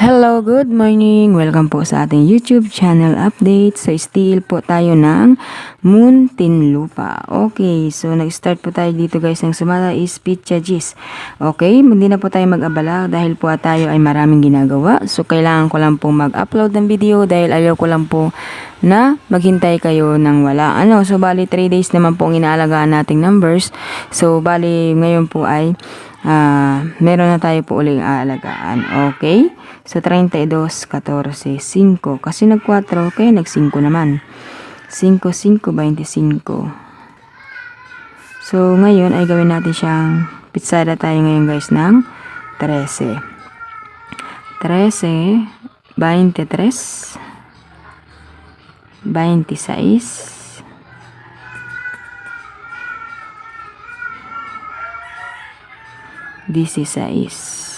Hello, good morning! Welcome po sa ating YouTube channel update. So, still po tayo ng Muntinlupa. Okay, so nag-start po tayo dito guys. Ang sumala is Pizza Gis. Okay, hindi na po tayo mag-abala dahil po tayo ay maraming ginagawa. So, kailangan ko lang po mag-upload ng video dahil ayaw ko lang po na maghintay kayo ng wala. So, bali 3 days naman po ang inaalagaan nating numbers. So, bali ngayon po ay meron na tayo po uling aalagaan. Okay? So, 32, 14, 5. Kasi nag-4, kaya nag-5 naman. 5, 5, 25. So, ngayon ay gawin natin siyang pitsada tayo ngayon guys ng 13. 13, 23, 26, 16.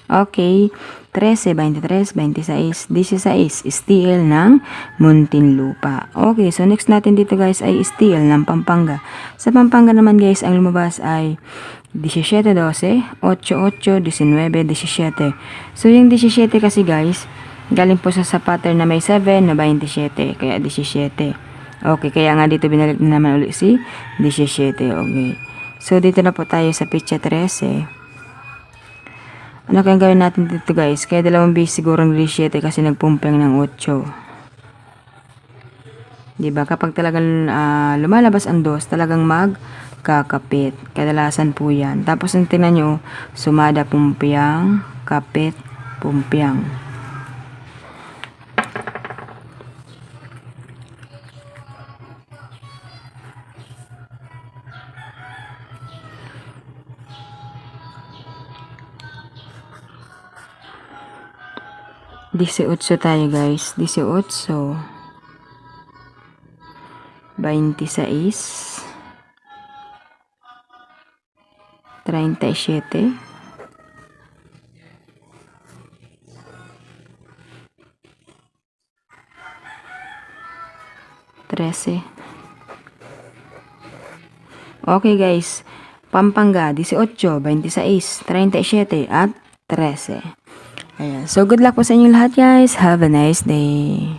Okay, 13, 23, 26, 16, steel ng Muntinlupa. Okay, so next natin dito guys ay steel ng Pampanga. Sa Pampanga naman guys, ang lumabas ay 17, 12, 8, 8, 19, 17. So yung 17 kasi guys, galing po sa pattern na may 7 na 27, kaya 17. Okay, kaya nga dito binalik na naman ulit si 17. Okay. So dito na po tayo sa pizza 13. Ano kayang gawin natin dito guys? Kaya dalawang base siguro ng 17 kasi nagpumpeng ng 8. Diba? Kapag talagang lumalabas ang 2, talagang magkakapit. Kadalasan po yan. Tapos ang tingnan nyo, sumada pumpyang, kapit, pumpyang. Disiotso tayo guys. 18, 26, 37, 13. Okay guys. Pampanga 18, 26, 37 at 13. Ayan. So, good luck po sa inyong lahat guys. Have a nice day.